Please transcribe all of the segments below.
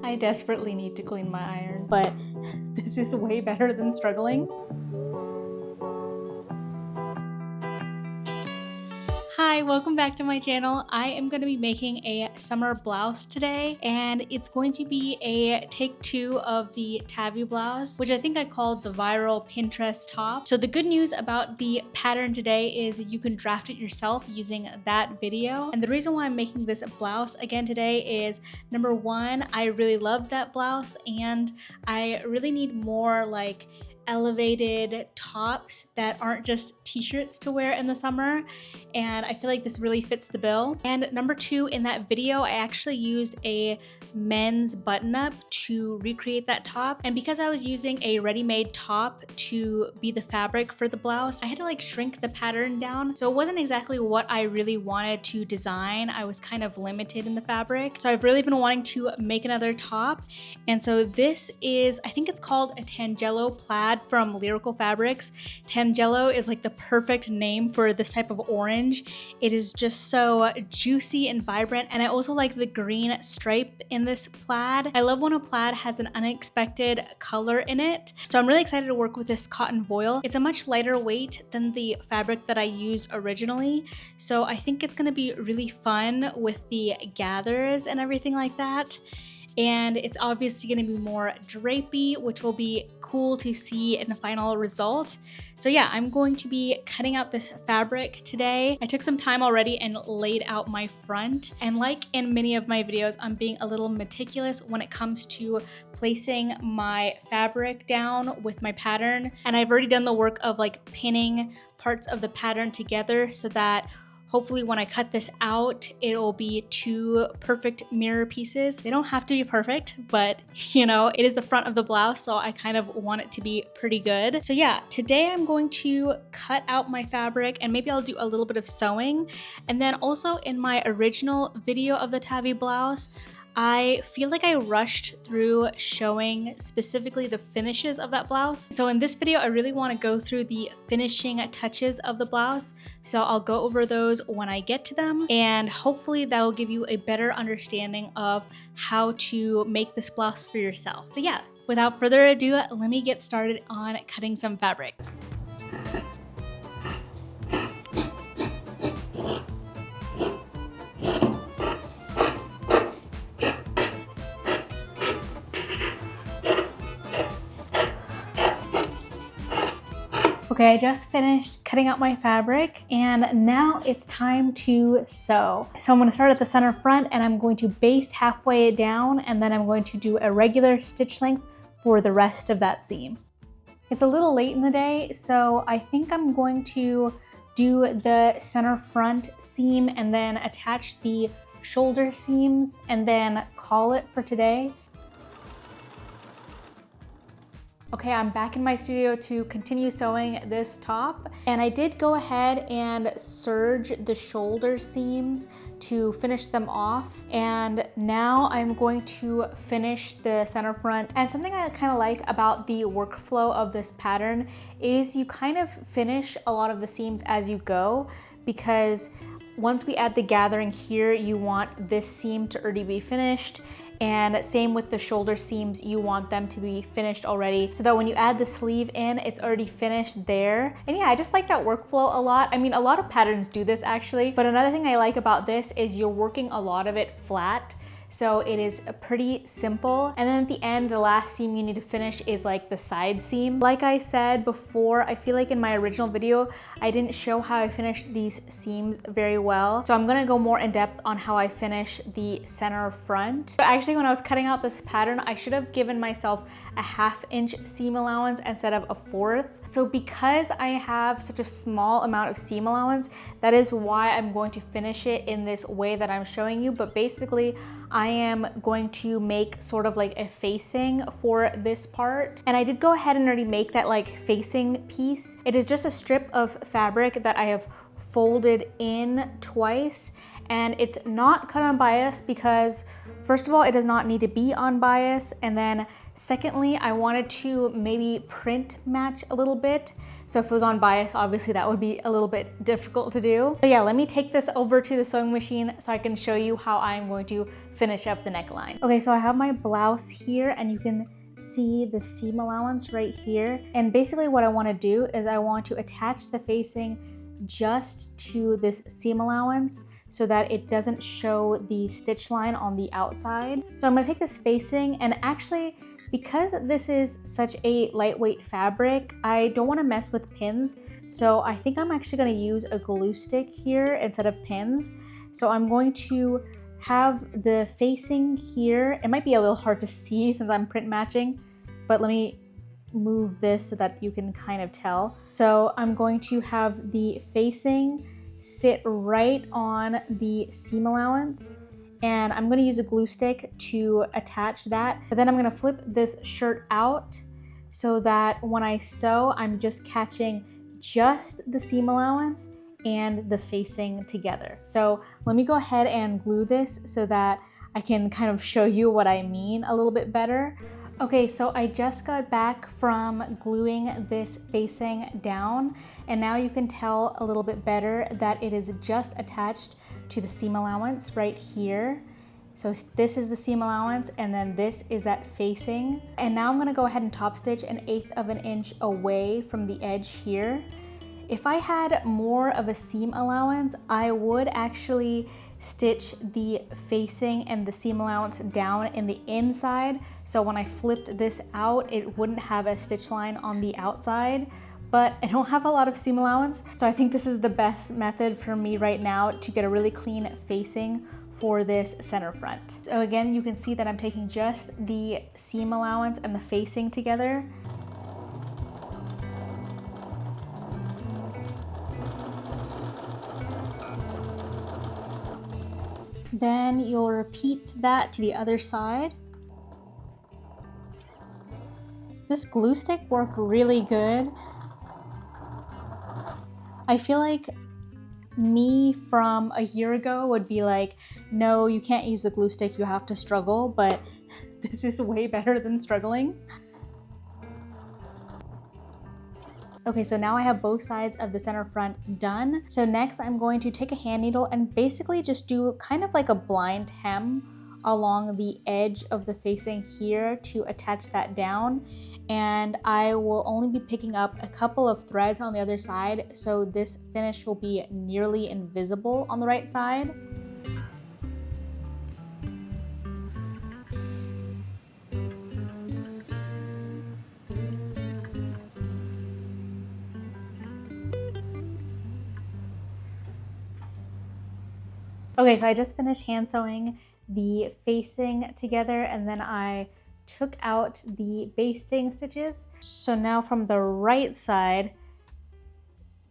I desperately need to clean my iron, but this is way better than struggling. Hi, welcome back to my channel. I am going to be making a summer blouse today, and it's going to be a take 2 of the tabby blouse, which I think I called the viral Pinterest top. So the good news about the pattern today is you can draft it yourself using that video. And the reason why I'm making this blouse again today is, number one, I really love that blouse, and I really need more like elevated tops that aren't just t-shirts to wear in the summer, and I feel like this really fits the bill. And number two, in that video I actually used a men's button-up to recreate that top, and because I was using a ready-made top to be the fabric for the blouse, I had to like shrink the pattern down, so it wasn't exactly what I really wanted to design. I was kind of limited in the fabric, so I've really been wanting to make another top. And so this is, I think it's called a Tangelo plaid from Lyrical Fabrics. Tangelo is like the perfect name for this type of orange. It is just so juicy and vibrant, and I also like the green stripe in this plaid. I love when a plaid has an unexpected color in it, so I'm really excited to work with this cotton voile. It's a much lighter weight than the fabric that I used originally, so I think it's going to be really fun with the gathers and everything like that. And it's obviously going to be more drapey, which will be cool to see in the final result. So yeah, I'm going to be cutting out this fabric today. I took some time already and laid out my front. And like in many of my videos, I'm being a little meticulous when it comes to placing my fabric down with my pattern. And I've already done the work of like pinning parts of the pattern together so that hopefully when I cut this out, it'll be 2 perfect mirror pieces. They don't have to be perfect, but you know, it is the front of the blouse, so I kind of want it to be pretty good. So yeah, today I'm going to cut out my fabric, and maybe I'll do a little bit of sewing. And then also in my original video of the tabby blouse, I feel like I rushed through showing specifically the finishes of that blouse. So in this video, I really want to go through the finishing touches of the blouse. So I'll go over those when I get to them, and hopefully that will give you a better understanding of how to make this blouse for yourself. So yeah, without further ado, let me get started on cutting some fabric. Okay, I just finished cutting out my fabric, and now it's time to sew. So I'm going to start at the center front, and I'm going to baste halfway down, and then I'm going to do a regular stitch length for the rest of that seam. It's a little late in the day, so I think I'm going to do the center front seam and then attach the shoulder seams and then call it for today. Okay, I'm back in my studio to continue sewing this top, and I did go ahead and serge the shoulder seams to finish them off, and now I'm going to finish the center front. And something I kind of like about the workflow of this pattern is you kind of finish a lot of the seams as you go, because once we add the gathering here, you want this seam to already be finished. And same with the shoulder seams, you want them to be finished already, so that when you add the sleeve in, it's already finished there. And yeah, I just like that workflow a lot. I mean, a lot of patterns do this actually, but another thing I like about this is you're working a lot of it flat. So it is pretty simple. And then at the end, the last seam you need to finish is like the side seam. Like I said before, I feel like in my original video, I didn't show how I finished these seams very well. So I'm gonna go more in depth on how I finish the center front. But actually, when I was cutting out this pattern, I should have given myself a 1/2 inch seam allowance instead of a 1/4. So because I have such a small amount of seam allowance, that is why I'm going to finish it in this way that I'm showing you. But basically, I am going to make sort of like a facing for this part. And I did go ahead and already make that like facing piece. It is just a strip of fabric that I have folded in twice, and it's not cut on bias because First of all, it does not need to be on bias. And then secondly, I wanted to maybe print match a little bit. So if it was on bias, obviously that would be a little bit difficult to do. So yeah, let me take this over to the sewing machine so I can show you how I'm going to finish up the neckline. Okay, so I have my blouse here and you can see the seam allowance right here. And basically what I want to do is I want to attach the facing just to this seam allowance so that it doesn't show the stitch line on the outside. So I'm going to take this facing, and actually because this is such a lightweight fabric, I don't want to mess with pins. So I think I'm actually going to use a glue stick here instead of pins. So I'm going to have the facing here. It might be a little hard to see since I'm print matching, but let me move this so that you can kind of tell. So I'm going to have the facing sit right on the seam allowance, and I'm going to use a glue stick to attach that. But then I'm going to flip this shirt out so that when I sew, I'm just catching just the seam allowance and the facing together. So let me go ahead and glue this so that I can kind of show you what I mean a little bit better. Okay, so I just got back from gluing this facing down, and now you can tell a little bit better that it is just attached to the seam allowance right here. So this is the seam allowance, and then this is that facing. And now I'm gonna go ahead and top stitch 1/8 of an inch away from the edge here. If I had more of a seam allowance, I would actually stitch the facing and the seam allowance down in the inside. So when I flipped this out, it wouldn't have a stitch line on the outside, but I don't have a lot of seam allowance. So I think this is the best method for me right now to get a really clean facing for this center front. So again, you can see that I'm taking just the seam allowance and the facing together. Then you'll repeat that to the other side. This glue stick worked really good. I feel like me from a year ago would be like, no, you can't use the glue stick, you have to struggle, but this is way better than struggling. Okay, so now I have both sides of the center front done. So next I'm going to take a hand needle and basically just do kind of like a blind hem along the edge of the facing here to attach that down. And I will only be picking up a couple of threads on the other side, so this finish will be nearly invisible on the right side. Okay, so I just finished hand sewing the facing together, and then I took out the basting stitches. So now from the right side,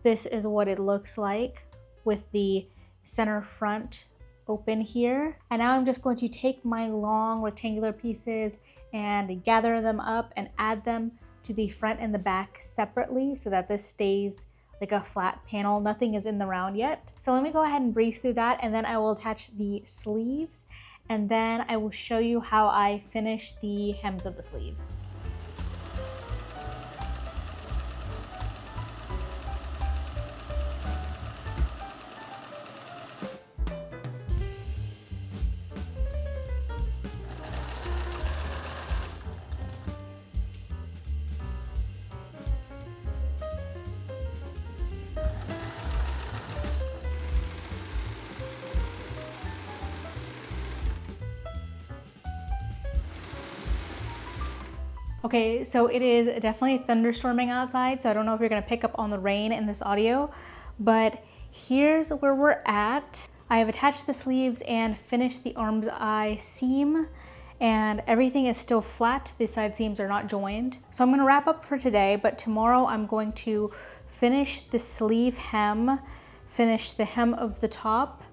this is what it looks like with the center front open here. And now I'm just going to take my long rectangular pieces and gather them up and add them to the front and the back separately so that this stays like a flat panel. Nothing is in the round yet. So let me go ahead and breeze through that, and then I will attach the sleeves, and then I will show you how I finish the hems of the sleeves. Okay, so it is definitely thunderstorming outside, so I don't know if you're gonna pick up on the rain in this audio, but here's where we're at. I have attached the sleeves and finished the arm's eye seam, and everything is still flat. The side seams are not joined. So I'm gonna wrap up for today, but tomorrow I'm going to finish the sleeve hem, finish the hem of the top,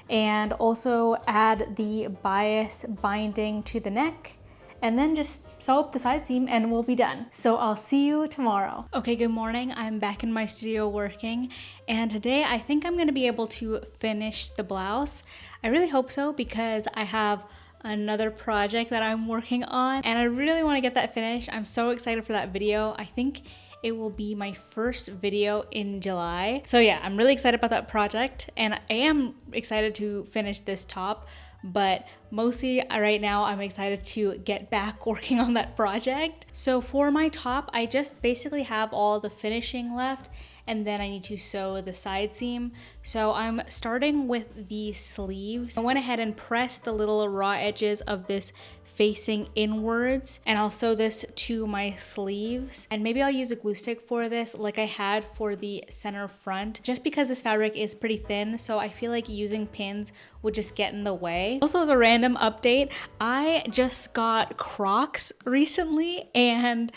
and also add the bias binding to the neck, and then just sew up the side seam and we'll be done. So I'll see you tomorrow. Okay, good morning. I'm back in my studio working, and today I think I'm gonna be able to finish the blouse. I really hope so, because I have another project that I'm working on, and I really want to get that finished. I'm so excited for that video. I think it will be my first video in July. So yeah, I'm really excited about that project, and I am excited to finish this top, but mostly right now I'm excited to get back working on that project. So for my top, I just basically have all the finishing left, and then I need to sew the side seam. So I'm starting with the sleeves. I went ahead and pressed the little raw edges of this facing inwards, and I'll sew this to my sleeves. And maybe I'll use a glue stick for this like I had for the center front, just because this fabric is pretty thin, so I feel like using pins would just get in the way. Also, as a random update, I just got Crocs recently, and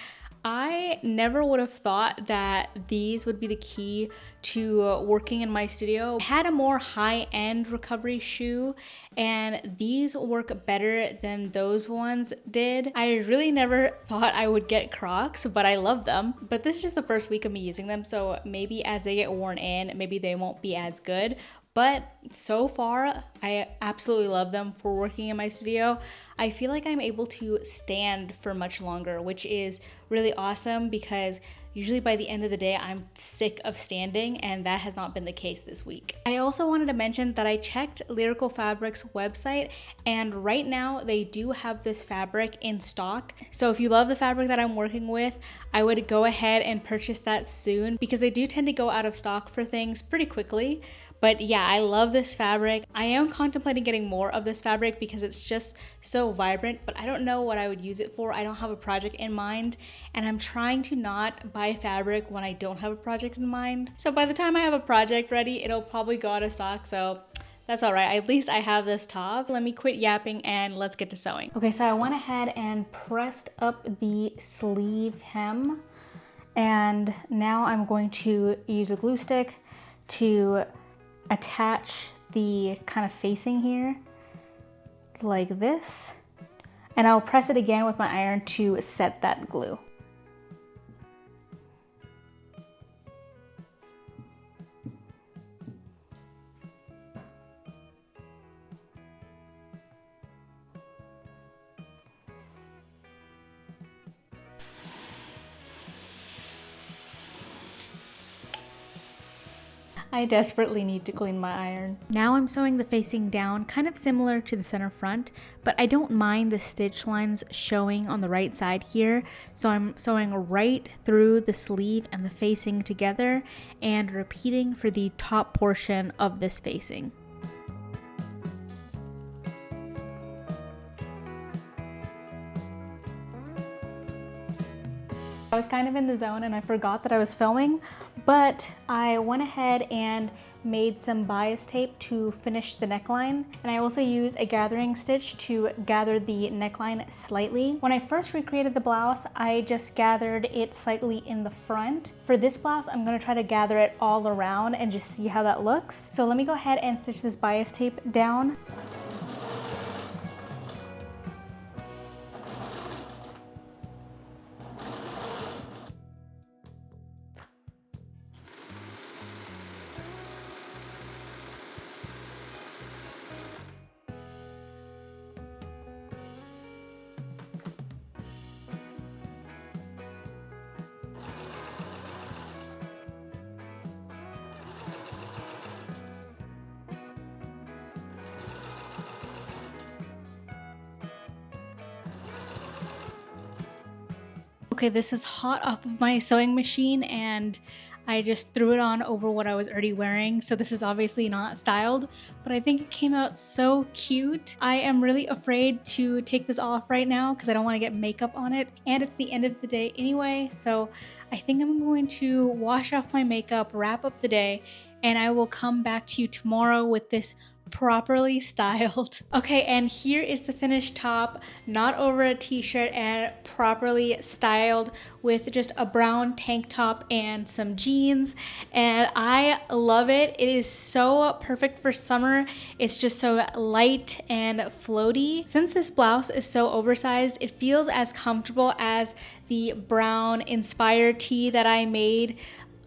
I never would have thought that these would be the key to working in my studio. I had a more high-end recovery shoe, and these work better than those ones did. I really never thought I would get Crocs, but I love them. But this is just the first week of me using them, so maybe as they get worn in, maybe they won't be as good. But so far, I absolutely love them for working in my studio. I feel like I'm able to stand for much longer, which is really awesome because usually by the end of the day, I'm sick of standing, and that has not been the case this week. I also wanted to mention that I checked Lyrical Fabric's website, and right now they do have this fabric in stock. So if you love the fabric that I'm working with, I would go ahead and purchase that soon, because they do tend to go out of stock for things pretty quickly. But yeah, I love this fabric. I am contemplating getting more of this fabric because it's just so vibrant, but I don't know what I would use it for. I don't have a project in mind, and I'm trying to not buy fabric when I don't have a project in mind. So by the time I have a project ready, it'll probably go out of stock, so that's all right. At least I have this top. Let me quit yapping and let's get to sewing. Okay, so I went ahead and pressed up the sleeve hem, and now I'm going to use a glue stick to attach the kind of facing here like this, and I'll press it again with my iron to set that glue. I desperately need to clean my iron. Now I'm sewing the facing down, kind of similar to the center front, but I don't mind the stitch lines showing on the right side here. So I'm sewing right through the sleeve and the facing together and repeating for the top portion of this facing. I was kind of in the zone and I forgot that I was filming, but I went ahead and made some bias tape to finish the neckline, and I also used a gathering stitch to gather the neckline slightly. When I first recreated the blouse, I just gathered it slightly in the front. For this blouse, I'm going to try to gather it all around and just see how that looks. So let me go ahead and stitch this bias tape down. Okay, this is hot off of my sewing machine, and I just threw it on over what I was already wearing. So this is obviously not styled, but I think it came out so cute. I am really afraid to take this off right now because I don't want to get makeup on it, and it's the end of the day anyway. So I think I'm going to wash off my makeup, wrap up the day, and I will come back to you tomorrow with this properly styled. Okay, and here is the finished top, not over a t-shirt, and properly styled with just a brown tank top and some jeans, and I love it. It is so perfect for summer. It's just so light and floaty. Since this blouse is so oversized, it feels as comfortable as the brown inspired tee that I made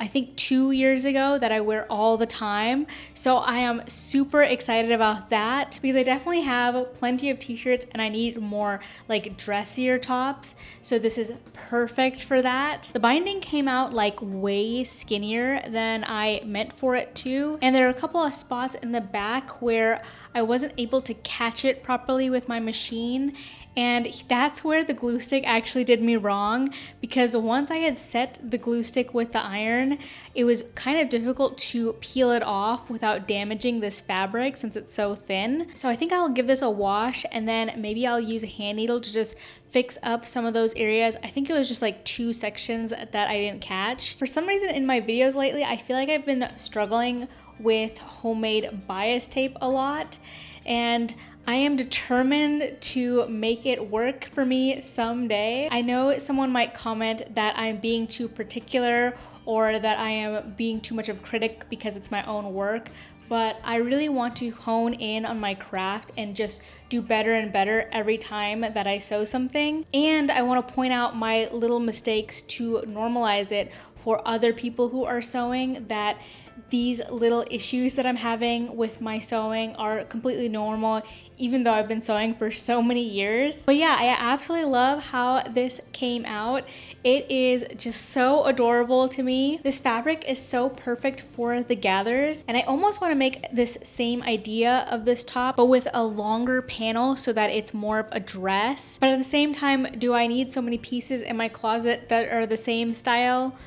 I think 2 years ago that I wear all the time. So I am super excited about that because I definitely have plenty of t-shirts and I need more like dressier tops. So this is perfect for that. The binding came out like way skinnier than I meant for it to. And there are a couple of spots in the back where I wasn't able to catch it properly with my machine. And that's where the glue stick actually did me wrong, because once I had set the glue stick with the iron, it was kind of difficult to peel it off without damaging this fabric since it's so thin. So I think I'll give this a wash and then maybe I'll use a hand needle to just fix up some of those areas. I think it was just like 2 sections that I didn't catch. For some reason in my videos lately, I feel like I've been struggling with homemade bias tape a lot, and I am determined to make it work for me someday. I know someone might comment that I'm being too particular or that I am being too much of a critic because it's my own work, but I really want to hone in on my craft and just do better and better every time that I sew something. And I want to point out my little mistakes to normalize it for other people who are sewing, that these little issues that I'm having with my sewing are completely normal, even though I've been sewing for so many years. But yeah, I absolutely love how this came out. It is just so adorable to me. This fabric is so perfect for the gathers, and I almost want to make this same idea of this top, but with a longer panel so that it's more of a dress. But at the same time, do I need so many pieces in my closet that are the same style?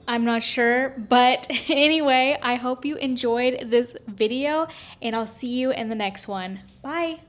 I'm not sure, but anyway, I hope you enjoyed this video and I'll see you in the next one. Bye.